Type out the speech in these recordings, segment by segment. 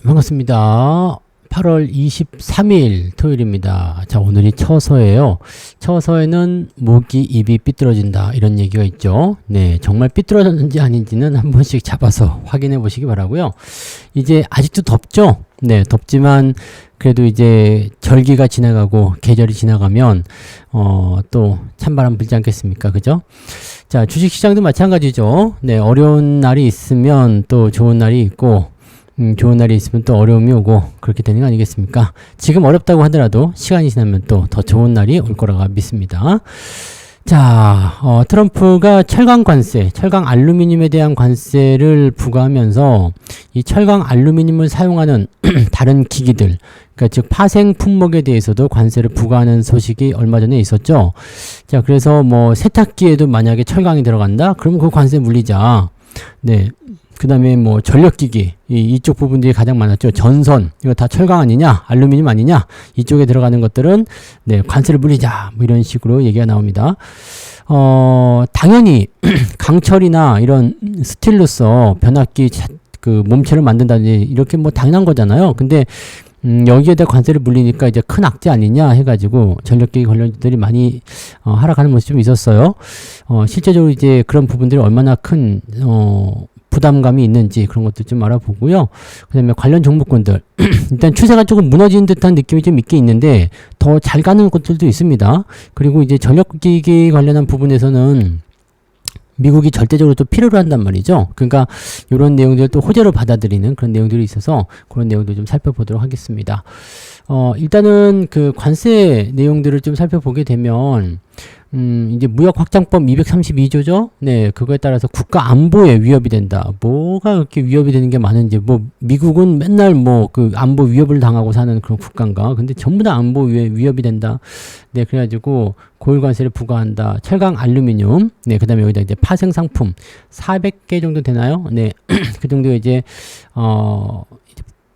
반갑습니다. 8월 23일 토요일입니다. 자, 오늘이 처서예요. 처서에는 목이 입이 삐뚤어진다 이런 얘기가 있죠. 네, 정말 삐뚤어졌는지 아닌지는 한 번씩 잡아서 확인해 보시기 바라고요. 이제 아직도 덥죠? 네, 덥지만 그래도 이제 절기가 지나가고 계절이 지나가면 또 찬바람 불지 않겠습니까? 그죠? 자, 주식시장도 마찬가지죠. 네, 어려운 날이 있으면 또 좋은 날이 있고 좋은 날이 있으면 또 어려움이 오고 그렇게 되는 거 아니겠습니까? 지금 어렵다고 하더라도 시간이 지나면 또 더 좋은 날이 올 거라고 믿습니다. 자, 트럼프가 철강 관세, 철강 알루미늄에 대한 관세를 부과하면서 이 철강 알루미늄을 사용하는 다른 기기들, 그러니까 즉 파생 품목에 대해서도 관세를 부과하는 소식이 얼마 전에 있었죠. 자, 그래서 뭐 세탁기에도 만약에 철강이 들어간다? 그러면 그 관세 물리자. 네. 그 다음에 뭐 전력기기 이쪽 부분들이 가장 많았죠. 전선 이거 다 철강 아니냐 알루미늄 아니냐 이쪽에 들어가는 것들은 네 관세를 물리자 뭐 이런 식으로 얘기가 나옵니다. 당연히 강철이나 이런 스틸로서 변압기 그 몸체를 만든다든지 이렇게 뭐 당연한 거잖아요. 근데 여기에다 관세를 물리니까 이제 큰 악재 아니냐 해가지고 전력기기 관련주들이 많이 하락하는 모습이 좀 있었어요. 실제적으로 이제 그런 부분들이 얼마나 큰 부담감이 있는지 그런 것도 좀 알아보고요. 그 다음에 관련 종목군들 일단 추세가 조금 무너지는 듯한 느낌이 좀 있긴 있는데 더 잘 가는 곳들도 있습니다. 그리고 이제 전력기기 관련한 부분에서는 미국이 절대적으로 또 필요로 한단 말이죠. 그러니까 이런 내용들을 또 호재로 받아들이는 그런 내용들이 있어서 그런 내용도 좀 살펴보도록 하겠습니다. 일단은 그 관세 내용들을 좀 살펴보게 되면 이제 무역 확장법 232조죠. 네, 그거에 따라서 국가 안보에 위협이 된다. 뭐가 그렇게 위협이 되는 게 많은지 뭐 미국은 맨날 뭐 그 안보 위협을 당하고 사는 그런 국가인가. 근데 전부 다 안보 위협이 된다. 네, 그래가지고 고율 관세를 부과한다. 철강 알루미늄. 네, 그다음에 여기다 이제 파생 상품 400개 정도 되나요? 네, 그 정도 이제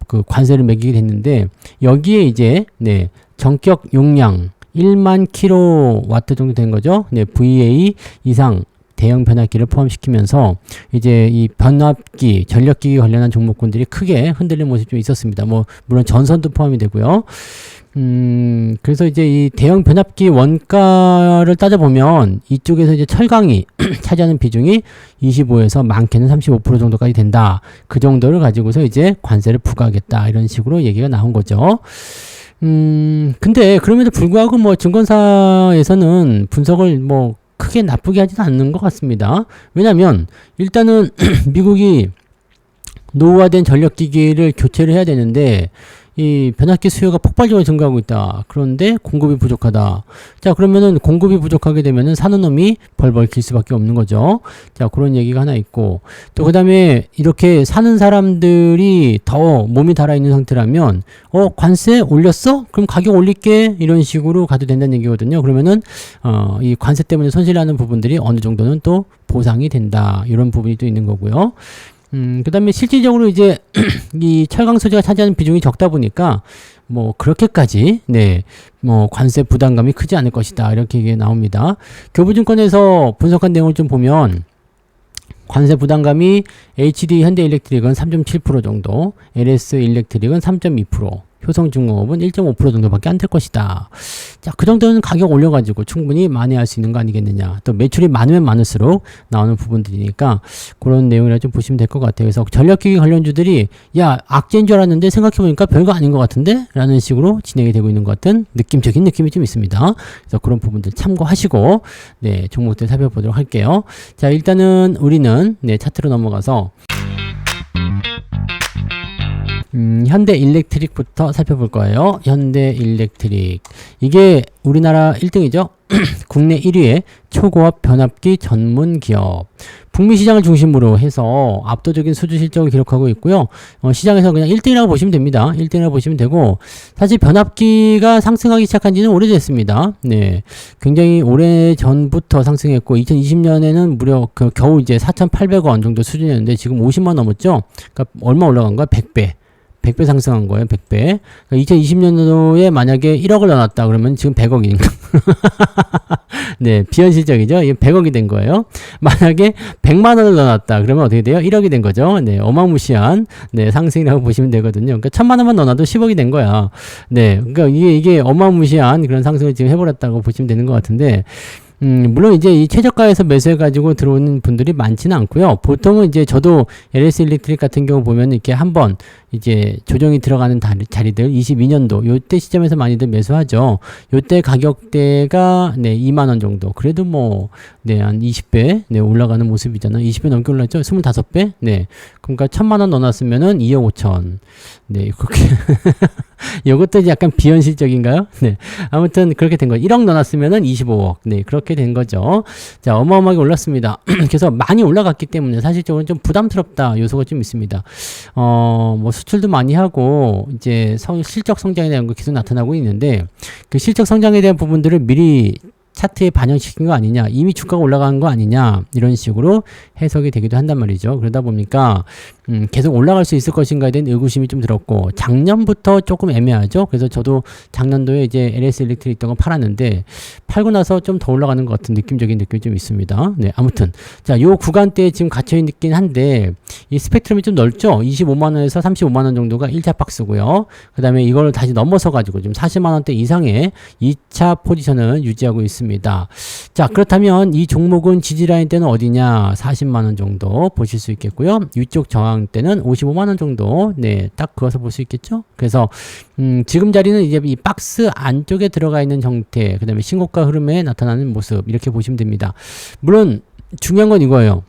그 관세를 매기게 됐는데 여기에 이제 네 전격 용량 1만 킬로와트 정도 된 거죠. 네, VA 이상 대형 변압기를 포함시키면서 이제 이 변압기, 전력기기 관련한 종목군들이 크게 흔들리는 모습이 좀 있었습니다. 뭐 물론 전선도 포함이 되고요. 그래서 이제 이 대형 변압기 원가를 따져보면 이쪽에서 이제 철강이 차지하는 비중이 25에서 많게는 35% 정도까지 된다. 그 정도를 가지고서 이제 관세를 부과하겠다. 이런 식으로 얘기가 나온 거죠. 근데 그럼에도 불구하고 뭐 증권사에서는 분석을 뭐 크게 나쁘게 하지는 않는 것 같습니다. 왜냐면 일단은 미국이 노후화된 전력기기를 교체를 해야 되는데 이 변압기 수요가 폭발적으로 증가하고 있다. 그런데 공급이 부족하다. 자, 그러면은 공급이 부족하게 되면은 사는 놈이 벌벌 길 수밖에 없는 거죠. 자, 그런 얘기가 하나 있고 또 그다음에 이렇게 사는 사람들이 더 몸이 달아있는 상태라면 관세 올렸어? 그럼 가격 올릴게. 이런 식으로 가도 된다는 얘기거든요. 그러면은 이 관세 때문에 손실나는 부분들이 어느 정도는 또 보상이 된다. 이런 부분이 또 있는 거고요. 그 다음에 실질적으로 이제 이 철강 소재가 차지하는 비중이 적다 보니까 뭐 그렇게까지 네 뭐 관세 부담감이 크지 않을 것이다 이렇게 얘기가 나옵니다. 교보증권에서 분석한 내용을 좀 보면 관세 부담감이 HD 현대일렉트릭은 3.7% 정도, LS 일렉트릭은 3.2%, 효성중공업은 1.5% 정도밖에 안 될 것이다. 자, 그 정도는 가격 올려가지고 충분히 만회할 수 있는 거 아니겠느냐. 또 매출이 많으면 많을수록 나오는 부분들이니까 그런 내용이라 좀 보시면 될 것 같아요. 그래서 전력기기 관련주들이 야, 악재인 줄 알았는데 생각해보니까 별거 아닌 것 같은데? 라는 식으로 진행이 되고 있는 것 같은 느낌적인 느낌이 좀 있습니다. 그래서 그런 부분들 참고하시고 네, 종목들 살펴보도록 할게요. 자, 일단은 우리는 네, 차트로 넘어가서 현대일렉트릭부터 살펴볼 거예요. 현대일렉트릭. 이게 우리나라 1등이죠. 국내 1위의 초고압 변압기 전문 기업. 북미 시장을 중심으로 해서 압도적인 수주 실적을 기록하고 있고요. 시장에서 그냥 1등이라고 보시면 됩니다. 1등이라고 보시면 되고 사실 변압기가 상승하기 시작한 지는 오래됐습니다. 네. 굉장히 오래 전부터 상승했고 2020년에는 무려 겨우 이제 4,800원 정도 수준이었는데 지금 50만 넘었죠. 그러니까 얼마 올라간 거야? 100배. 100배 상승한 거예요. 100배. 그러니까 2020년도에 만약에 1억을 넣어놨다 그러면 지금 100억이니까. 네, 비현실적이죠. 이게 100억이 된 거예요. 만약에 100만 원을 넣어놨다 그러면 어떻게 돼요? 1억이 된 거죠. 네, 어마무시한 네, 상승이라고 보시면 되거든요. 그러니까 1000만 원만 넣어놔도 10억이 된 거야. 네, 그러니까 이게 어마무시한 그런 상승을 지금 해버렸다고 보시면 되는 것 같은데. 물론 이제 이 최저가에서 매수해가지고 들어오는 분들이 많지는 않고요. 보통은 이제 저도 LS 일렉트릭 같은 경우 보면 이렇게 한번 이제 조정이 들어가는 자리들 22년도 요때 시점에서 많이들 매수하죠. 요때 가격대가 네, 2만원 정도. 그래도 뭐, 네, 한 20배, 네, 올라가는 모습이잖아요. 20배 넘게 올랐죠? 25배? 네. 그러니까 1000만원 넣어놨으면은 2억 5천. 네, 그렇게. 이것도 약간 비현실적인가요? 네. 아무튼 그렇게 된 거예요. 1억 넣어놨으면은 25억. 네, 그렇게 된 거죠. 자, 어마어마하게 올랐습니다. 그래서 많이 올라갔기 때문에 사실적으로 좀 부담스럽다 요소가 좀 있습니다. 뭐 수출도 많이 하고 이제 실적 성장에 대한 거 계속 나타나고 있는데 그 실적 성장에 대한 부분들을 미리 차트에 반영시킨 거 아니냐, 이미 주가가 올라간 거 아니냐, 이런 식으로 해석이 되기도 한단 말이죠. 그러다 보니까 계속 올라갈 수 있을 것인가에 대한 의구심이 좀 들었고, 작년부터 조금 애매하죠. 그래서 저도 작년도에 이제 LS 일렉트릭 있던 거 팔았는데 팔고 나서 좀 더 올라가는 것 같은 느낌적인 느낌이 좀 있습니다. 네, 아무튼 자, 요 구간대에 지금 갇혀 있긴 한데 이 스펙트럼이 좀 넓죠. 25만 원에서 35만 원 정도가 1차 박스고요. 그 다음에 이걸 다시 넘어서 가지고 지금 40만 원대 이상의 2차 포지션을 유지하고 있습니다. 자, 그렇다면 이 종목은 지지라인 때는 어디냐? 40만원 정도 보실 수 있겠고요. 이쪽 저항 때는 55만원 정도, 네, 딱 그어서 볼 수 있겠죠? 그래서 지금 자리는 이제 이 박스 안쪽에 들어가 있는 형태, 그 다음에 신고가 흐름에 나타나는 모습, 이렇게 보시면 됩니다. 물론 중요한 건 이거예요.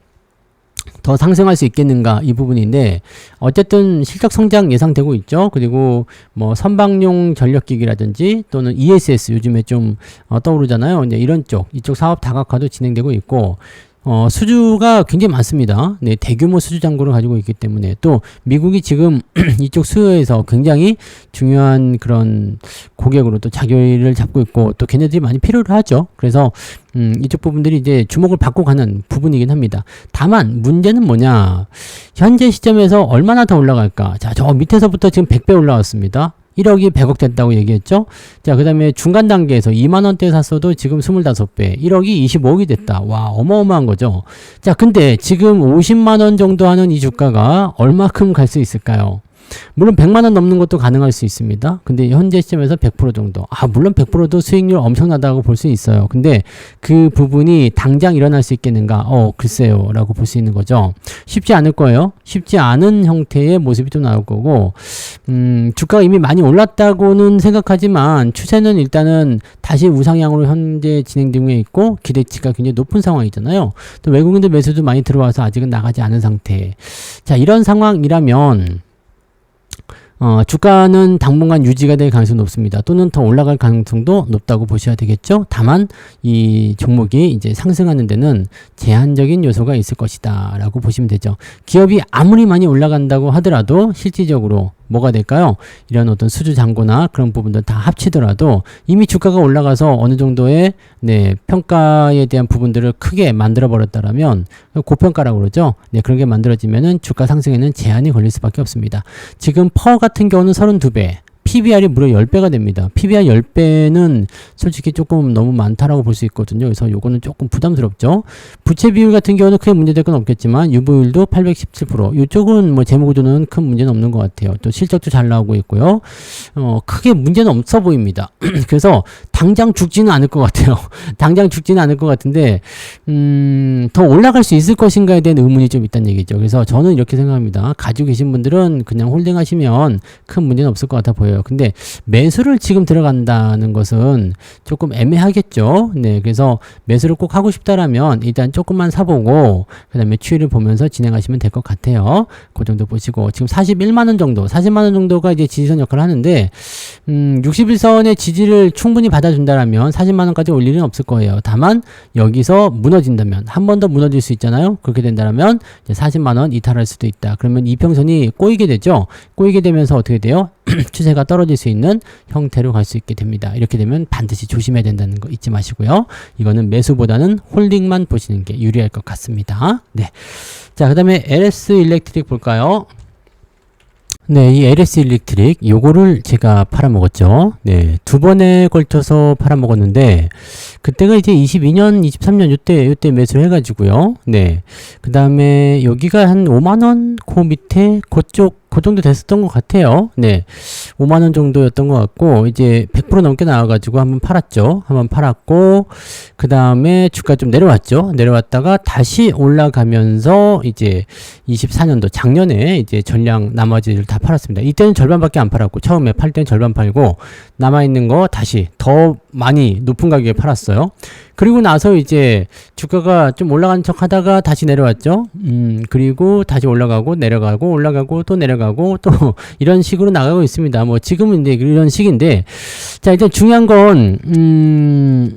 더 상승할 수 있겠는가, 이 부분인데 어쨌든 실적 성장 예상되고 있죠. 그리고 뭐 선박용 전력기기라든지 또는 ESS 요즘에 좀 떠오르잖아요. 이제 이런 이쪽 사업 다각화도 진행되고 있고, 수주가 굉장히 많습니다. 네, 대규모 수주 잔고를 가지고 있기 때문에 또 미국이 지금 이쪽 수요에서 굉장히 중요한 그런 고객으로 또 자기를 잡고 있고, 또 걔네들이 많이 필요를 하죠. 그래서 이쪽 부분들이 이제 주목을 받고 가는 부분이긴 합니다. 다만 문제는 뭐냐, 현재 시점에서 얼마나 더 올라갈까. 자, 저 밑에서부터 지금 100배 올라왔습니다. 1억이 100억 됐다고 얘기했죠. 자, 그 다음에 중간 단계에서 2만원대 샀어도 지금 25배, 1억이 25억이 됐다. 와, 어마어마한 거죠. 자, 근데 지금 50만원 정도 하는 이 주가가 얼마큼 갈 수 있을까요? 물론 100만원 넘는 것도 가능할 수 있습니다. 근데 현재 시점에서 100% 정도. 물론 100%도 수익률 엄청나다고 볼 수 있어요. 근데 그 부분이 당장 일어날 수 있겠는가? 글쎄요. 라고 볼 수 있는 거죠. 쉽지 않을 거예요. 쉽지 않은 형태의 모습이 좀 나올 거고, 주가가 이미 많이 올랐다고는 생각하지만, 추세는 일단은 다시 우상향으로 현재 진행되고 있고, 기대치가 굉장히 높은 상황이잖아요. 또 외국인들 매수도 많이 들어와서 아직은 나가지 않은 상태. 자, 이런 상황이라면, 주가는 당분간 유지가 될 가능성이 높습니다. 또는 더 올라갈 가능성도 높다고 보셔야 되겠죠. 다만 이 종목이 이제 상승하는 데는 제한적인 요소가 있을 것이다 라고 보시면 되죠. 기업이 아무리 많이 올라간다고 하더라도 실질적으로 뭐가 될까요? 이런 어떤 수주 잔고나 그런 부분들 다 합치더라도 이미 주가가 올라가서 어느 정도의 네, 평가에 대한 부분들을 크게 만들어 버렸다라면 고평가라고 그러죠. 네, 그런 게 만들어지면은 주가 상승에는 제한이 걸릴 수밖에 없습니다. 지금 퍼 같은 경우는 32배. PBR이 무려 10배가 됩니다. PBR 10배는 솔직히 조금 너무 많다라고 볼 수 있거든요. 그래서 요거는 조금 부담스럽죠. 부채 비율 같은 경우는 크게 문제될 건 없겠지만 유보율도 817%. 이쪽은 뭐 재무구조는 큰 문제는 없는 것 같아요. 또 실적도 잘 나오고 있고요. 크게 문제는 없어 보입니다. 그래서 당장 죽지는 않을 것 같아요. 당장 죽지는 않을 것 같은데 더 올라갈 수 있을 것인가에 대한 의문이 좀 있다는 얘기죠. 그래서 저는 이렇게 생각합니다. 가지고 계신 분들은 그냥 홀딩하시면 큰 문제는 없을 것 같아 보여요. 근데 매수를 지금 들어간다는 것은 조금 애매하겠죠. 네, 그래서 매수를 꼭 하고 싶다라면 일단 조금만 사보고 그 다음에 추이를 보면서 진행하시면 될 것 같아요. 그 정도 보시고 지금 41만원 정도, 40만원 정도가 이제 지지선 역할을 하는데 61선의 지지를 충분히 받아준다라면 40만원까지 올 일은 없을 거예요. 다만 여기서 무너진다면 한 번 더 무너질 수 있잖아요. 그렇게 된다면 이제 40만원 이탈할 수도 있다. 그러면 이평선이 꼬이게 되죠. 꼬이게 되면서 어떻게 돼요? 추세가 떨어질 수 있는 형태로 갈 수 있게 됩니다. 이렇게 되면 반드시 조심해야 된다는 거 잊지 마시고요. 이거는 매수보다는 홀딩만 보시는 게 유리할 것 같습니다. 네. 자, 그 다음에 LS 일렉트릭 볼까요? 네, 이 LS 일렉트릭 요거를 제가 팔아먹었죠. 네, 두 번에 걸쳐서 팔아먹었는데 그때가 이제 22년, 23년 요때 매수를 해가지고요. 네, 그 다음에 여기가 한 5만원 그 밑에 그쪽 그 정도 됐었던 것 같아요. 네, 5만원 정도였던 것 같고 이제 100% 넘게 나와가지고 한번 팔았죠. 한번 팔았고 그 다음에 주가 좀 내려왔죠. 내려왔다가 다시 올라가면서 이제 24년도 작년에 이제 전량 나머지를 다 팔았습니다. 이때는 절반밖에 안 팔았고 처음에 팔 때는 절반 팔고 남아있는 거 다시 더 많이 높은 가격에 팔았어요. 그리고 나서 이제 주가가 좀 올라간 척 하다가 다시 내려왔죠. 그리고 다시 올라가고 내려가고 올라가고 또 내려가고 또 이런 식으로 나가고 있습니다. 뭐 지금은 이제 이런 식인데 자, 일단 중요한 건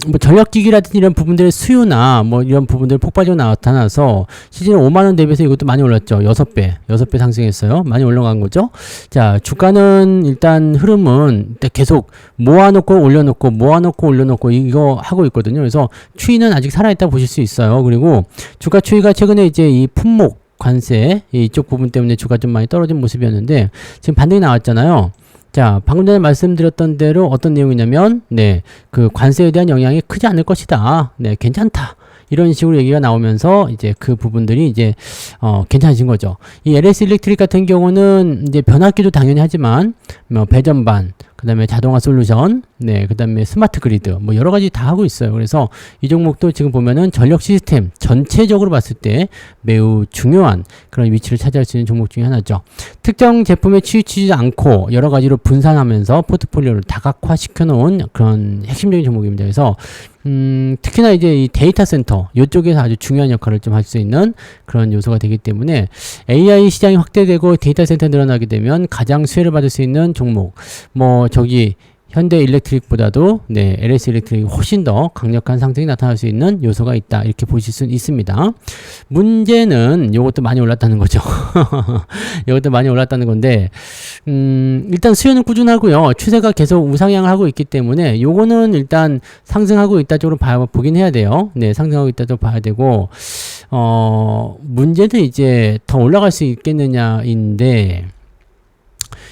뭐 전력기기라든지 이런 부분들의 수요나 뭐 이런 부분들 폭발적으로 나타나서 실제로 5만원 대비해서 이것도 많이 올랐죠. 6배 상승했어요. 많이 올라간 거죠. 자, 주가는 일단 흐름은 계속 모아놓고 올려놓고 모아놓고 올려놓고 이거 하고 있거든요. 그래서 추이는 아직 살아있다 보실 수 있어요. 그리고 주가 추이가 최근에 이제 이 품목 관세 이쪽 부분 때문에 주가 좀 많이 떨어진 모습이었는데 지금 반등이 나왔잖아요. 자, 방금 전에 말씀드렸던 대로 어떤 내용이냐면 네, 그 관세에 대한 영향이 크지 않을 것이다. 네, 괜찮다. 이런 식으로 얘기가 나오면서 이제 그 부분들이 이제 괜찮아진 거죠. 이 LS 일렉트릭 같은 경우는 이제 변압기도 당연히 하지만 뭐 배전반 그다음에 자동화 솔루션, 네, 그다음에 스마트 그리드, 뭐 여러 가지 다 하고 있어요. 그래서 이 종목도 지금 보면은 전력 시스템 전체적으로 봤을 때 매우 중요한 그런 위치를 차지할 수 있는 종목 중에 하나죠. 특정 제품에 치우치지 않고 여러 가지로 분산하면서 포트폴리오를 다각화 시켜놓은 그런 핵심적인 종목입니다. 그래서 특히나 이제 이 데이터 센터 이쪽에서 아주 중요한 역할을 좀 할 수 있는 그런 요소가 되기 때문에 AI 시장이 확대되고 데이터 센터 늘어나게 되면 가장 수혜를 받을 수 있는 종목 뭐 저기 현대 일렉트릭보다도 네, LS 일렉트릭이 훨씬 더 강력한 상승이 나타날 수 있는 요소가 있다. 이렇게 보실 수 있습니다. 문제는 이것도 많이 올랐다는 거죠. 이것도 많이 올랐다는 건데 일단 수요는 꾸준하고요. 추세가 계속 우상향을 하고 있기 때문에 요거는 일단 상승하고 있다 쪽으로 보긴 해야 돼요. 네, 상승하고 있다 쪽으로 봐야 되고 문제는 이제 더 올라갈 수 있겠느냐인데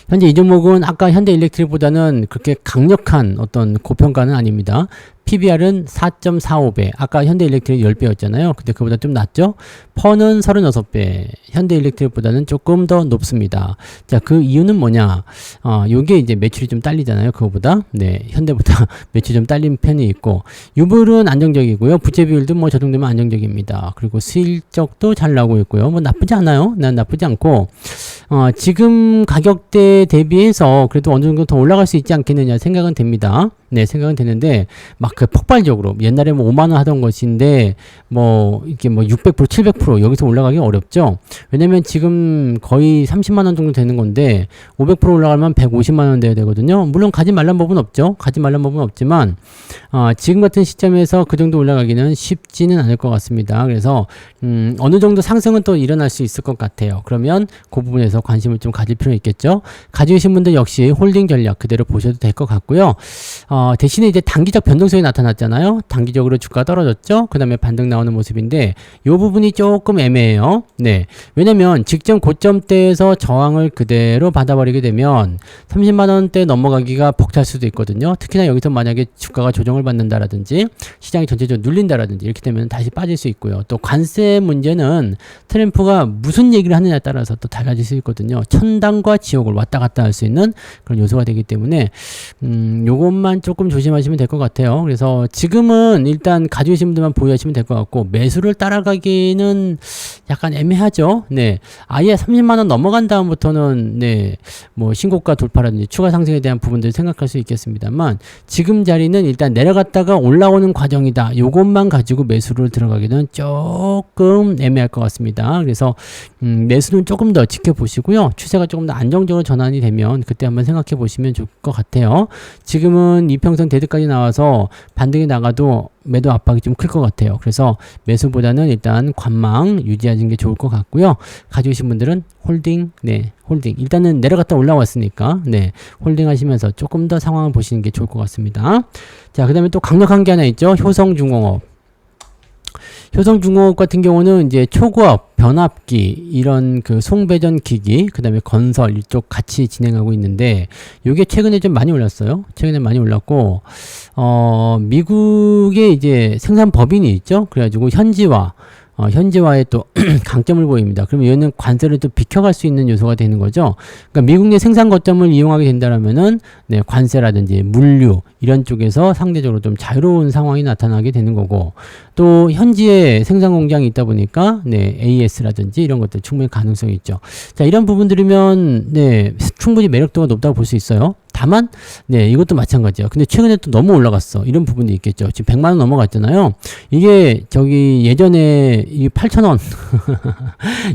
현재 이 종목은 아까 현대 일렉트릭보다는 그렇게 강력한 어떤 고평가는 아닙니다. PBR은 4.45배. 아까 현대 일렉트릭 10배였잖아요. 근데 그보다 좀 낮죠? 퍼는 36배. 현대 일렉트릭보다는 조금 더 높습니다. 자, 그 이유는 뭐냐? 요게 이제 매출이 좀 딸리잖아요. 그거보다. 네, 현대보다 매출이 좀 딸린 편이 있고, 유불은 안정적이고요. 부채 비율도 뭐 저 정도면 안정적입니다. 그리고 실적도 잘 나오고 있고요. 뭐 나쁘지 않아요. 난 나쁘지 않고, 지금 가격대 대비해서 그래도 어느 정도 더 올라갈 수 있지 않겠느냐 생각은 됩니다. 네, 생각은 되는데, 막 그 폭발적으로, 옛날에 뭐 5만원 하던 것인데, 뭐, 이게 뭐 600%, 700% 여기서 올라가기 어렵죠? 왜냐면 지금 거의 30만원 정도 되는 건데, 500% 올라가면 150만원 돼야 되거든요. 물론 가지 말란 법은 없죠. 가지 말란 법은 없지만, 지금 같은 시점에서 그 정도 올라가기는 쉽지는 않을 것 같습니다. 그래서, 어느 정도 상승은 또 일어날 수 있을 것 같아요. 그러면 그 부분에서 관심을 좀 가질 필요가 있겠죠. 가지고 계신 분들 역시 홀딩 전략 그대로 보셔도 될 것 같고요. 대신에 이제 단기적 변동성이 나타났잖아요. 단기적으로 주가가 떨어졌죠. 그 다음에 반등 나오는 모습인데 이 부분이 조금 애매해요. 네, 왜냐면 직전 고점대에서 저항을 그대로 받아버리게 되면 30만원대 넘어가기가 벅찰 수도 있거든요. 특히나 여기서 만약에 주가가 조정을 받는다라든지 시장이 전체적으로 눌린다라든지 이렇게 되면 다시 빠질 수 있고요. 또 관세 문제는 트럼프가 무슨 얘기를 하느냐에 따라서 또 달라질 수 있거든요. 천당과 지옥을 왔다 갔다 할 수 있는 그런 요소가 되기 때문에 요것만 조금 조심하시면 될 것 같아요. 그래서 지금은 일단 가지고 계신 분들만 보유하시면 될 것 같고 매수를 따라가기는 약간 애매하죠. 네, 아예 30만원 넘어간 다음부터는 네, 뭐 신고가 돌파라든지 추가 상승에 대한 부분들을 생각할 수 있겠습니다만 지금 자리는 일단 내려갔다가 올라오는 과정이다. 요것만 가지고 매수를 들어가기는 조금 애매할 것 같습니다. 그래서 매수는 조금 더 지켜보시고요. 추세가 조금 더 안정적으로 전환이 되면 그때 한번 생각해 보시면 좋을 것 같아요. 지금은 이평선 대드까지 나와서 반등이 나가도 매도 압박이 좀 클 것 같아요. 그래서 매수보다는 일단 관망 유지하는 게 좋을 것 같고요. 가지고 계신 분들은 홀딩, 네, 홀딩. 일단은 내려갔다 올라왔으니까, 네, 홀딩 하시면서 조금 더 상황을 보시는 게 좋을 것 같습니다. 자, 그 다음에 또 강력한 게 하나 있죠. 효성중공업. 효성중공업 같은 경우는 이제 초고압, 변압기, 이런 그 송배전 기기, 그 다음에 건설 이쪽 같이 진행하고 있는데, 요게 최근에 좀 많이 올랐어요. 최근에 많이 올랐고, 미국의 이제 생산 법인이 있죠. 그래가지고 현지화에 또 강점을 보입니다. 그러면 얘는 관세를 또 비켜갈 수 있는 요소가 되는 거죠. 그러니까 미국 내 생산 거점을 이용하게 된다면은 네, 관세라든지 물류 이런 쪽에서 상대적으로 좀 자유로운 상황이 나타나게 되는 거고, 또 현지에 생산 공장이 있다 보니까 네, AS라든지 이런 것들 충분히 가능성이 있죠. 자, 이런 부분들이면 네, 충분히 매력도가 높다고 볼 수 있어요. 다만 네, 이것도 마찬가지야. 근데 최근에 또 너무 올라갔어. 이런 부분도 있겠죠. 지금 100만 원 넘어갔잖아요. 이게 저기 예전에 이 8,000원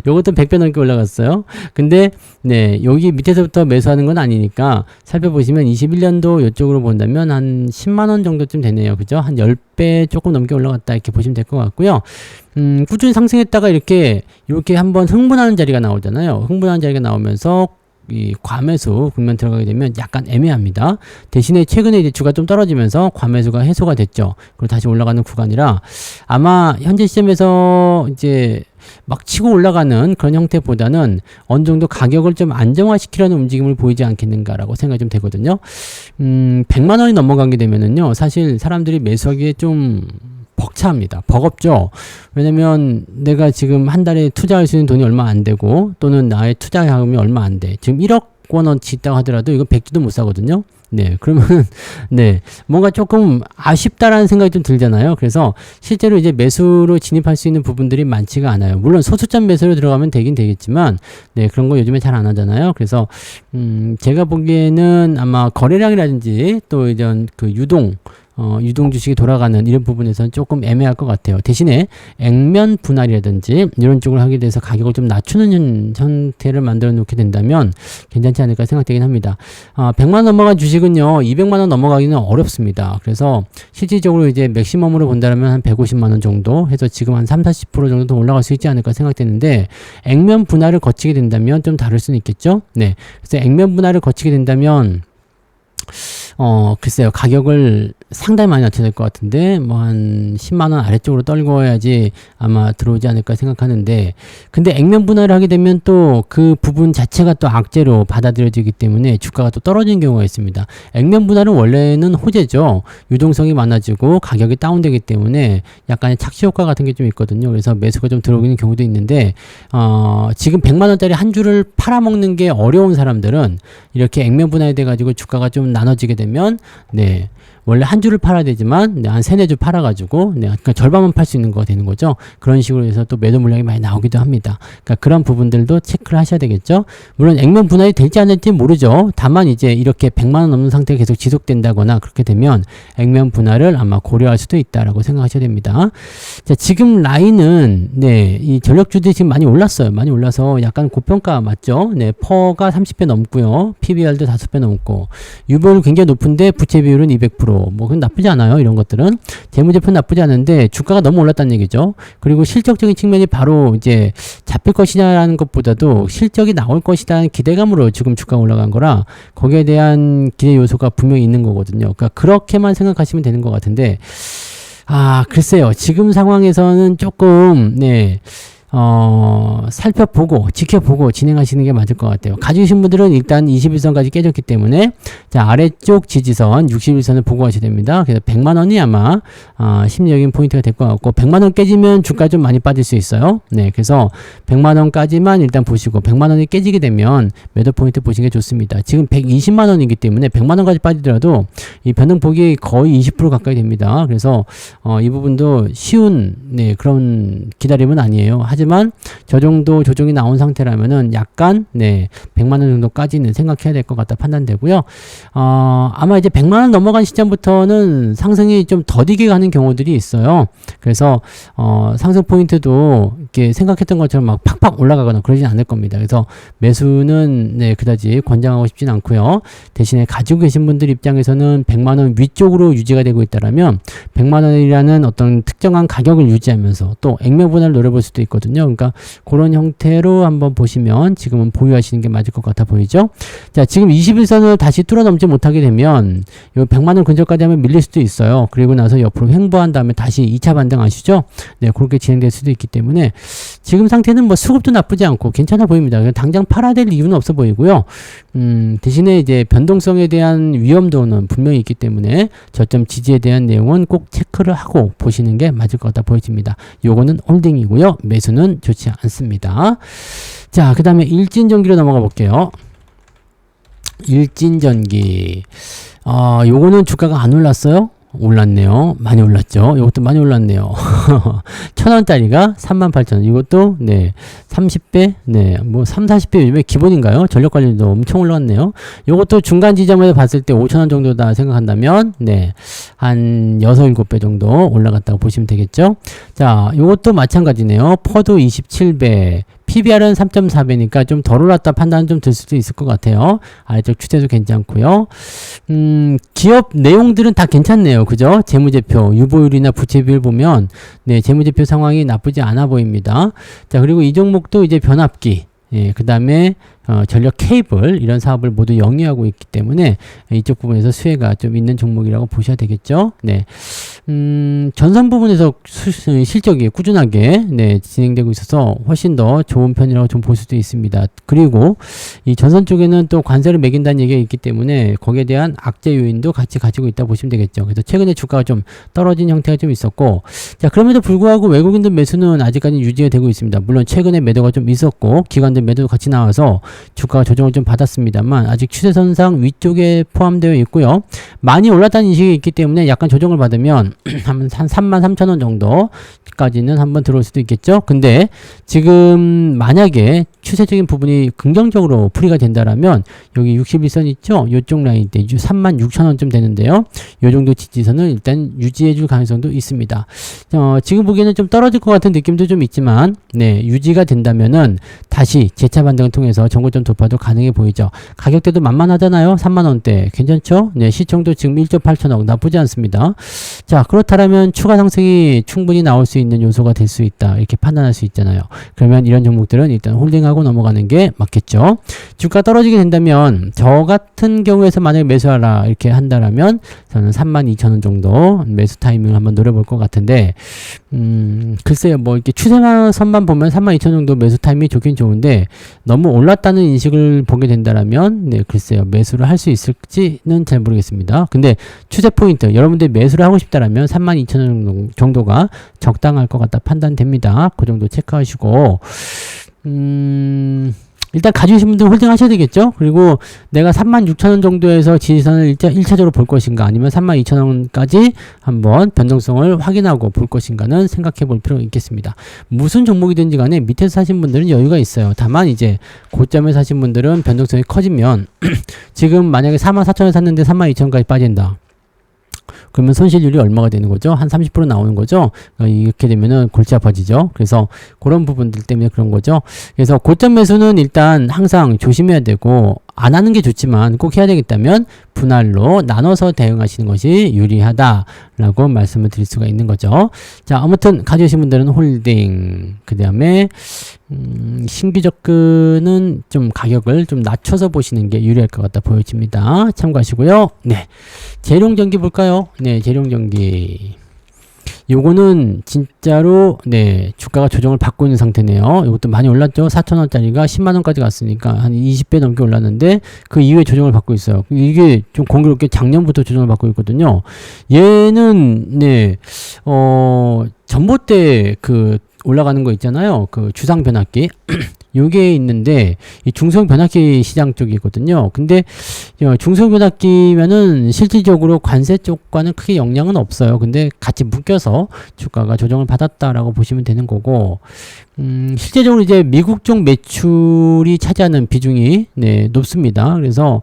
요것도 100배 넘게 올라갔어요. 근데 네, 여기 밑에서부터 매수하는 건 아니니까 살펴보시면 21년도 이쪽으로 본다면 한 10만 원 정도쯤 되네요. 그죠? 한 10배 조금 넘게 올라갔다 이렇게 보시면 될 것 같고요. 꾸준히 상승했다가 이렇게 한번 흥분하는 자리가 나오잖아요. 흥분하는 자리가 나오면서 이 과매수 국면 들어가게 되면 약간 애매합니다. 대신에 최근에 이제 주가 좀 떨어지면서 과매수가 해소가 됐죠. 그리고 다시 올라가는 구간이라 아마 현재 시점에서 이제 막 치고 올라가는 그런 형태보다는 어느 정도 가격을 좀 안정화시키려는 움직임을 보이지 않겠는가라고 생각이 좀 되거든요. 100만 원이 넘어가게 되면은요, 사실 사람들이 매수하기에 좀 벅차합니다. 버겁죠. 왜냐면 내가 지금 한 달에 투자할 수 있는 돈이 얼마 안 되고, 또는 나의 투자 자금이 얼마 안 돼. 지금 1억 원어치 있다고 하더라도 이거 100주도 못 사거든요. 네, 그러면 네, 뭔가 조금 아쉽다라는 생각이 좀 들잖아요. 그래서 실제로 이제 매수로 진입할 수 있는 부분들이 많지가 않아요. 물론 소수점 매수로 들어가면 되긴 되겠지만, 네, 그런 거 요즘에 잘 안 하잖아요. 그래서 제가 보기에는 아마 거래량이라든지 또 이런 그 유동 주식이 돌아가는 이런 부분에서는 조금 애매할 것 같아요. 대신에 액면 분할이라든지 이런 쪽으로 하게 돼서 가격을 좀 낮추는 형태를 만들어 놓게 된다면 괜찮지 않을까 생각되긴 합니다. 100만 원 넘어간 주식은요, 200만 원 넘어가기는 어렵습니다. 그래서 실질적으로 이제 맥시멈으로 본다면 한 150만 원 정도 해서 지금 한 30-40% 정도 더 올라갈 수 있지 않을까 생각되는데, 액면 분할을 거치게 된다면 좀 다를 수는 있겠죠. 네. 그래서 액면 분할을 거치게 된다면 글쎄요, 가격을 상당히 많이 낮춰야 될 것 같은데, 뭐 한 10만 원 아래쪽으로 떨궈야지 아마 들어오지 않을까 생각하는데, 근데 액면 분할을 하게 되면 또 그 부분 자체가 또 악재로 받아들여지기 때문에 주가가 또 떨어지는 경우가 있습니다. 액면 분할은 원래는 호재죠. 유동성이 많아지고 가격이 다운되기 때문에 약간의 착시 효과 같은 게 좀 있거든요. 그래서 매수가 좀 들어오는 경우도 있는데, 지금 100만 원짜리 한 주를 팔아먹는 게 어려운 사람들은 이렇게 액면 분할이 돼가지고 주가가 좀 나눠지게 되면, 네, 원래 한 주를 팔아야 되지만 한 3-4주 팔아가지고 그러니까 절반만 팔 수 있는 거가 되는 거죠. 그런 식으로 해서 또 매도 물량이 많이 나오기도 합니다. 그러니까 그런 부분들도 체크를 하셔야 되겠죠. 물론 액면 분할이 될지 안 될지 모르죠. 다만 이제 이렇게 100만 원 넘는 상태가 계속 지속된다거나 그렇게 되면 액면 분할을 아마 고려할 수도 있다라고 생각하셔야 됩니다. 자, 지금 라인은 네, 이 전력주들이 지금 많이 올랐어요. 많이 올라서 약간 고평가 맞죠? 네, 퍼가 30배 넘고요. PBR도 5배 넘고, 유보율 굉장히 높은데 부채 비율은 200%. 뭐 그건 나쁘지 않아요. 이런 것들은 재무제표 나쁘지 않은데 주가가 너무 올랐다는 얘기죠. 그리고 실적적인 측면이 바로 이제 잡힐 것이냐라는 것보다도 실적이 나올 것이라는 기대감으로 지금 주가가 올라간 거라 거기에 대한 기대 요소가 분명히 있는 거거든요. 그러니까 그렇게만 생각하시면 되는 것 같은데, 글쎄요. 지금 상황에서는 조금 네, 살펴보고 지켜보고 진행하시는 게 맞을 것 같아요. 가지고 계신 분들은 일단 21선까지 깨졌기 때문에, 자, 아래쪽 지지선 61선을 보고 가셔야 됩니다. 그래서 100만 원이 아마 심리적인 포인트가 될 것 같고, 100만 원 깨지면 주가 좀 많이 빠질 수 있어요. 네, 그래서 100만 원까지만 일단 보시고 100만 원이 깨지게 되면 매도 포인트 보시는 게 좋습니다. 지금 120만 원이기 때문에 100만 원까지 빠지더라도 이 변동폭이 거의 20% 가까이 됩니다. 그래서 이 부분도 쉬운 네, 그런 기다림은 아니에요. 하지만 저 정도 조정이 나온 상태라면은 약간 네, 100만 원 정도까지는 생각해야 될 것 같다 판단되고요. 아마 이제 100만 원 넘어간 시점부터는 상승이 좀 더디게 가는 경우들이 있어요. 그래서 상승 포인트도 이렇게 생각했던 것처럼 막 팍팍 올라가거나 그러진 않을 겁니다. 그래서 매수는 네, 그다지 권장하고 싶진 않고요. 대신에 가지고 계신 분들 입장에서는 100만 원 위쪽으로 유지가 되고 있다라면 100만 원이라는 어떤 특정한 가격을 유지하면서 또 액면 분할을 노려볼 수도 있거든요. 있거든요. 그러니까 그런 형태로 한번 보시면 지금은 보유하시는 게 맞을 것 같아 보이죠? 자, 지금 21선을 다시 뚫어넘지 못하게 되면 요 100만 원 근처까지 하면 밀릴 수도 있어요. 그리고 나서 옆으로 횡보한 다음에 다시 2차 반등 아시죠? 네, 그렇게 진행될 수도 있기 때문에 지금 상태는 뭐 수급도 나쁘지 않고 괜찮아 보입니다. 당장 팔아야 될 이유는 없어 보이고요. 대신에 이제 변동성에 대한 위험도는 분명히 있기 때문에 저점 지지에 대한 내용은 꼭 체크를 하고 보시는 게 맞을 것 같아 보여집니다. 요거는 홀딩이고요. 매수는 좋지 않습니다. 자, 그 다음에 일진전기로 넘어가 볼게요. 일진전기. 요거는 주가가 안 올랐어요? 올랐네요. 많이 올랐죠. 이것도 많이 올랐네요. 1000원짜리가 38,000원. 이것도, 네, 30배? 네, 뭐 3, 40배 요즘에 기본인가요? 전력 관련도 엄청 올랐네요. 이것도 중간 지점에서 봤을 때 5,000원 정도다 생각한다면, 네, 한 6, 7배 정도 올라갔다고 보시면 되겠죠. 자, 이것도 마찬가지네요. 퍼도 27배. PBR은 3.4배니까 좀 덜 올랐다 판단은 좀 들 수도 있을 것 같아요. 아래쪽 추세도 괜찮고요. 기업 내용들은 다 괜찮네요. 그죠? 재무제표, 유보율이나 부채비율 보면, 네, 재무제표 상황이 나쁘지 않아 보입니다. 자, 그리고 이 종목도 이제 변압기, 예, 그 다음에 전력 케이블 이런 사업을 모두 영위하고 있기 때문에 이쪽 부분에서 수혜가 좀 있는 종목이라고 보셔야 되겠죠. 네, 전선 부분에서 실적이 꾸준하게, 네, 진행되고 있어서 훨씬 더 좋은 편이라고 좀 볼 수도 있습니다. 그리고 이 전선 쪽에는 또 관세를 매긴다는 얘기가 있기 때문에 거기에 대한 악재 요인도 같이 가지고 있다 보시면 되겠죠. 그래서 최근에 주가가 좀 떨어진 형태가 좀 있었고, 자, 그럼에도 불구하고 외국인들 매수는 아직까지 유지가 되고 있습니다. 물론 최근에 매도가 좀 있었고 기관들 매도도 같이 나와서 주가가 조정을 좀 받았습니다만 아직 추세선상 위쪽에 포함되어 있고요. 많이 올랐다는 인식이 있기 때문에 약간 조정을 받으면 한 33,000원 정도까지는 한번 들어올 수도 있겠죠. 근데 지금 만약에 추세적인 부분이 긍정적으로 풀이가 된다라면 여기 61선 있죠? 요쪽 라인 때 36,000원쯤 되는데요. 요 정도 지지선을 일단 유지해 줄 가능성도 있습니다. 지금 보기에는 좀 떨어질 것 같은 느낌도 좀 있지만, 네, 유지가 된다면은 다시 재차 반등을 통해서 정고점 돌파도 가능해 보이죠. 가격대도 만만하잖아요. 3만원대. 괜찮죠? 네, 시총도 지금 1.8천억. 나쁘지 않습니다. 자, 그렇다면 추가 상승이 충분히 나올 수 있는 요소가 될 수 있다. 이렇게 판단할 수 있잖아요. 그러면 이런 종목들은 일단 홀딩하고 넘어가는 게 맞겠죠. 주가 떨어지게 된다면 저 같은 경우에서 만약에 매수하라 이렇게 한다라면 저는 32,000원 정도 매수 타이밍을 한번 노려볼 것 같은데, 글쎄요, 뭐 이렇게 추세선만 보면 32,000원 정도 매수 타이밍이 좋긴 좋은데 너무 올랐다는 인식을 보게 된다라면, 네, 글쎄요, 매수를 할 수 있을지는 잘 모르겠습니다. 근데 추세 포인트, 여러분들이 매수를 하고 싶다라면 32,000원 정도가 적당할 것 같다 판단됩니다. 그 정도 체크하시고, 일단 가지신 분들은 홀딩 하셔야 되겠죠. 그리고 내가 36,000원 정도에서 지지선을 1차적으로 볼 것인가 아니면 32,000원까지 한번 변동성을 확인하고 볼 것인가는 생각해 볼 필요가 있겠습니다. 무슨 종목이든지 간에 밑에서 사신 분들은 여유가 있어요. 다만 이제 고점에 사신 분들은 변동성이 커지면 지금 만약에 44,000원 샀는데 32,000원까지 빠진다. 그러면 손실률이 얼마가 되는 거죠? 한 30% 나오는 거죠? 이렇게 되면은 골치 아파지죠? 그래서 그런 부분들 때문에 그런 거죠. 그래서 고점 매수는 일단 항상 조심해야 되고, 안 하는 게 좋지만 꼭 해야 되겠다면 분할로 나눠서 대응하시는 것이 유리하다라고 말씀을 드릴 수가 있는 거죠. 자, 아무튼 가져오신 분들은 홀딩, 그 다음에 신규 접근은 좀 가격을 좀 낮춰서 보시는 게 유리할 것 같다 보여집니다. 참고하시고요. 네, 재룡전기 볼까요? 네, 재룡전기. 요거는 진짜로, 네, 주가가 조정을 받고 있는 상태네요. 이것도 많이 올랐죠. 4,000원짜리가 10만원까지 갔으니까 한 20배 넘게 올랐는데 그 이후에 조정을 받고 있어요. 이게 좀 공교롭게 작년부터 조정을 받고 있거든요. 얘는, 네, 전봇대 그 올라가는 거 있잖아요. 그 주상 변압기. 요게 있는데 이 중소형 변압기 시장 쪽이거든요. 근데 중소형 변압기면은 실질적으로 관세 쪽과는 크게 영향은 없어요. 근데 같이 묶여서 주가가 조정을 받았다라고 보시면 되는 거고, 실제적으로 이제 미국 쪽 매출이 차지하는 비중이, 네, 높습니다. 그래서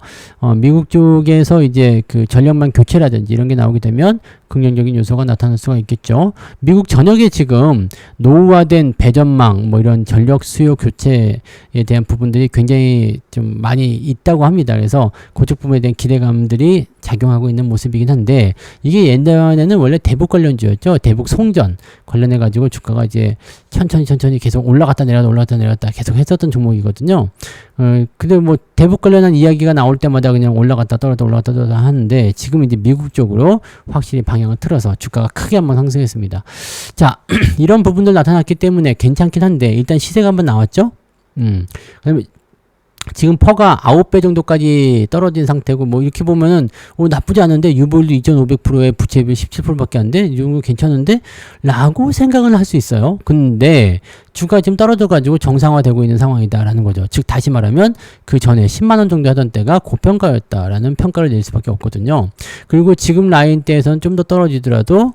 미국 쪽에서 이제 그 전력망 교체라든지 이런 게 나오게 되면 긍정적인 요소가 나타날 수가 있겠죠. 미국 전역에 지금 노후화된 배전망, 뭐 이런 전력 수요 교체에 대한 부분들이 굉장히 좀 많이 있다고 합니다. 그래서 그쪽 부분에 대한 기대감들이 작용하고 있는 모습이긴 한데, 이게 예전에는 원래 대북 관련주였죠. 대북 송전 관련해 가지고 주가가 이제 천천히 계속 올라갔다 내렸다 계속 했었던 종목이거든요. 근데 뭐 대북 관련한 이야기가 나올 때마다 그냥 올라갔다 떨어졌다 하는데, 지금 이제 미국 쪽으로 확실히 방향을 틀어서 주가가 크게 한번 상승했습니다. 자, 이런 부분들 나타났기 때문에 괜찮긴 한데, 일단 시세가 한번 나왔죠. 그다음에 지금 퍼가 9배 정도까지 떨어진 상태고, 뭐 이렇게 보면은 나쁘지 않은데, 유보율도 2,500%에 부채비율 17%밖에 안 돼? 이 정도 괜찮은데? 라고 생각을 할 수 있어요. 근데 주가 지금 떨어져가지고 정상화되고 있는 상황이다라는 거죠. 즉 다시 말하면 그 전에 10만원 정도 하던 때가 고평가였다라는 평가를 낼 수밖에 없거든요. 그리고 지금 라인대에서는 좀 더 떨어지더라도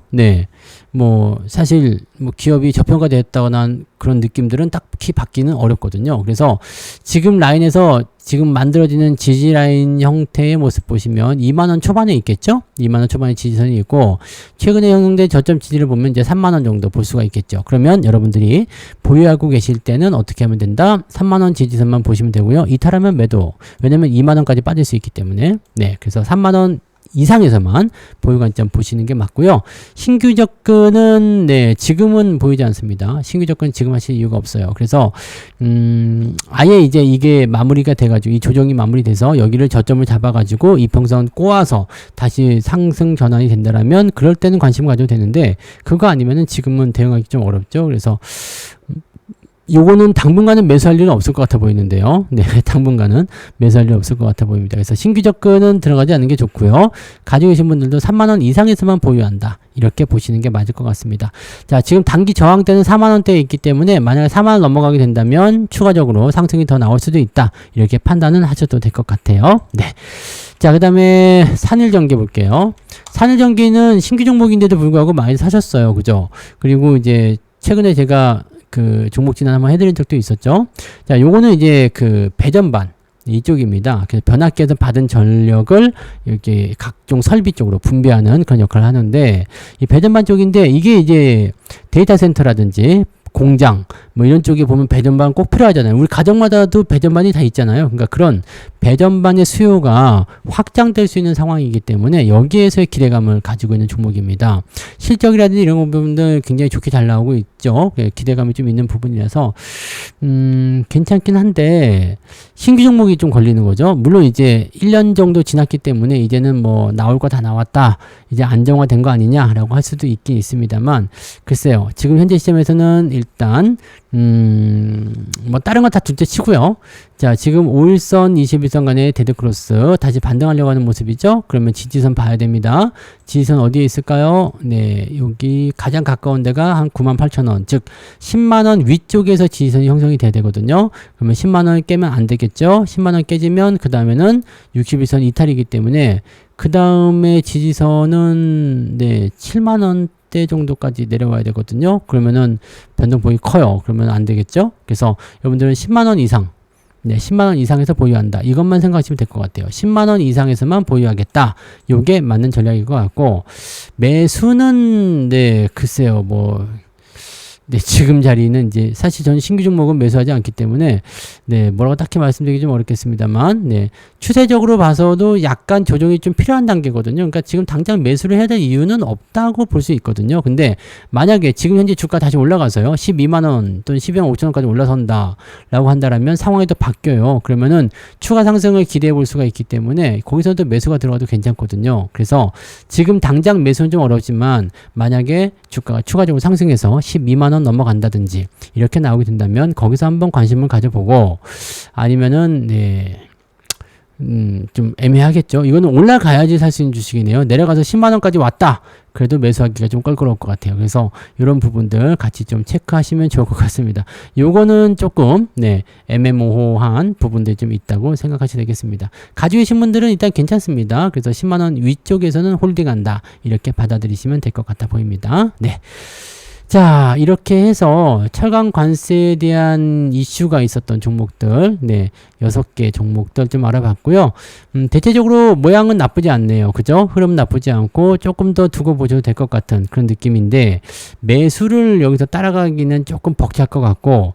뭐 사실 뭐 기업이 저평가됐다거나 그런 느낌들은 딱히 받기는 어렵거든요. 그래서 지금 라인에서 지금 만들어지는 지지 라인 형태의 모습 보시면 2만원 초반에 있겠죠? 2만원 초반에 지지선이 있고, 최근에 형성된 저점 지지를 보면 이제 3만원 정도 볼 수가 있겠죠. 그러면 여러분들이 보유하고 계실 때는 어떻게 하면 된다? 3만원 지지선만 보시면 되고요. 이탈하면 매도. 왜냐면 2만원까지 빠질 수 있기 때문에. 그래서 3만원 이상에서만 보유 관점 보시는 게 맞고요. 신규 접근은 지금은 보이지 않습니다. 신규 접근 지금 하실 이유가 없어요. 그래서 아예 이제 이게 마무리가 돼가지고, 이 조정이 마무리돼서 여기를 저점을 잡아가지고 이평선 꼬아서 다시 상승 전환이 된다라면 그럴 때는 관심 가져도 되는데, 그거 아니면은 지금은 대응하기 좀 어렵죠. 그래서 요거는 당분간은 매수할 일은 없을 것 같아 보이는데요. 당분간은 매수할 일 없을 것 같아 보입니다. 그래서 신규 접근은 들어가지 않는 게 좋고요. 가지고 계신 분들도 3만원 이상에서만 보유한다, 이렇게 보시는 게 맞을 것 같습니다. 자, 지금 단기 저항대는 4만원대에 있기 때문에 만약에 4만원 넘어가게 된다면 추가적으로 상승이 더 나올 수도 있다, 이렇게 판단은 하셔도 될 것 같아요. 자, 그 다음에 산일전기 볼게요. 산일전기는 신규 종목인데도 불구하고 많이 사셨어요. 그죠? 그리고 이제 최근에 제가 그 종목 진단 한번 해드린 적도 있었죠. 자, 요거는 이제 그 배전반 이쪽입니다. 그래서 변압기에서 받은 전력을 이렇게 각종 설비 쪽으로 분배하는 그런 역할을 하는데, 이 배전반 쪽인데, 이게 이제 데이터 센터라든지 공장 뭐 이런 쪽에 보면 배전반 꼭 필요하잖아요. 우리 가정마다도 배전반이 다 있잖아요. 그러니까 그런 배전반의 수요가 확장될 수 있는 상황이기 때문에 여기에서의 기대감을 가지고 있는 종목입니다. 실적이라든지 이런 부분들 굉장히 좋게 잘 나오고 있죠. 기대감이 좀 있는 부분이라서 괜찮긴 한데, 신규 종목이 좀 걸리는 거죠. 물론 이제 1년 정도 지났기 때문에 이제는 뭐 나올 거 다 나왔다, 이제 안정화된 거 아니냐라고 할 수도 있긴 있습니다만, 글쎄요, 지금 현재 시점에서는 일단 뭐 다른 거 다 둘째 치고요. 자, 지금 5일선 21선 간의 데드크로스 다시 반등하려고 하는 모습이죠. 그러면 지지선 봐야 됩니다. 지지선 어디에 있을까요? 여기 가장 가까운 데가 한 98,000원, 즉 10만원 위쪽에서 지지선이 형성이 돼야 되거든요. 그러면 10만원 깨면 안 되겠죠. 10만원 깨지면 그 다음에는 61선 이탈이기 때문에 그 다음에 지지선은 7만원 대 정도까지 내려와야 되거든요. 그러면은 변동폭이 커요. 그러면 안 되겠죠. 그래서 여러분들은 10만원 이상, 10만원 이상에서 보유한다, 이것만 생각하시면 될 것 같아요. 10만원 이상에서만 보유하겠다, 요게 맞는 전략일 것 같고, 매수는 글쎄요, 뭐 지금 자리는 이제 사실 저는 신규 종목은 매수하지 않기 때문에 뭐라고 딱히 말씀드리기 좀 어렵겠습니다만, 추세적으로 봐서도 약간 조정이 좀 필요한 단계거든요. 그러니까 지금 당장 매수를 해야 될 이유는 없다고 볼 수 있거든요. 근데 만약에 지금 현재 주가 다시 올라가서요, 12만원 또는 12만 5천원까지 올라선다 라고 한다라면 상황이 또 바뀌어요. 그러면은 추가 상승을 기대해 볼 수가 있기 때문에 거기서도 매수가 들어가도 괜찮거든요. 그래서 지금 당장 매수는 좀 어렵지만, 만약에 주가가 추가적으로 상승해서 12만원 넘어간다든지 이렇게 나오게 된다면 거기서 한번 관심을 가져보고, 아니면은 좀 애매하겠죠. 이거는 올라가야지 살 수 있는 주식이네요. 내려가서 10만원까지 왔다, 그래도 매수하기가 좀 껄끄러울 것 같아요. 그래서 이런 부분들 같이 좀 체크하시면 좋을 것 같습니다. 요거는 조금 애매모호한 부분들이 좀 있다고 생각하셔도 되겠습니다. 가지고 계신 분들은 일단 괜찮습니다. 그래서 10만원 위쪽에서는 홀딩한다, 이렇게 받아들이시면 될 것 같아 보입니다. 자, 이렇게 해서 철강 관세에 대한 이슈가 있었던 종목들, 6개 종목들 좀 알아봤고요. 대체적으로 모양은 나쁘지 않네요. 그죠? 흐름 나쁘지 않고 조금 더 두고 보셔도 될 것 같은 그런 느낌인데, 매수를 여기서 따라가기는 조금 벅찰 것 같고,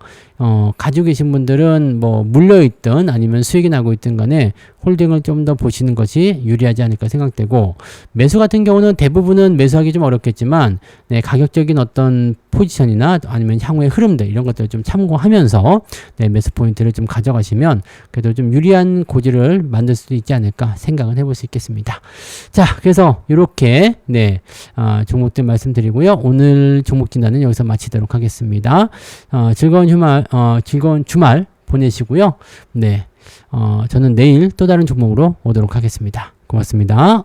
가지고 계신 분들은 뭐 물려있든 아니면 수익이 나고 있든 간에 홀딩을 좀 더 보시는 것이 유리하지 않을까 생각되고, 매수 같은 경우는 대부분은 매수하기 좀 어렵겠지만 네, 가격적인 어떤 포지션이나 아니면 향후의 흐름들 이런 것들을 좀 참고하면서 네, 매수 포인트를 좀 가져가시면 그래도 좀 유리한 고지를 만들 수도 있지 않을까 생각을 해볼 수 있겠습니다. 자, 그래서 이렇게 네, 종목들 말씀드리고요. 오늘 종목 진단은 여기서 마치도록 하겠습니다. 즐거운 주말 보내시고요. 네, 저는 내일 또 다른 종목으로 오도록 하겠습니다. 고맙습니다.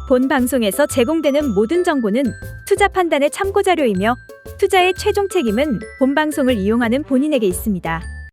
본 방송에서 제공되는 모든 정보는 투자 판단의 참고 자료이며 투자의 최종 책임은 본 방송을 이용하는 본인에게 있습니다.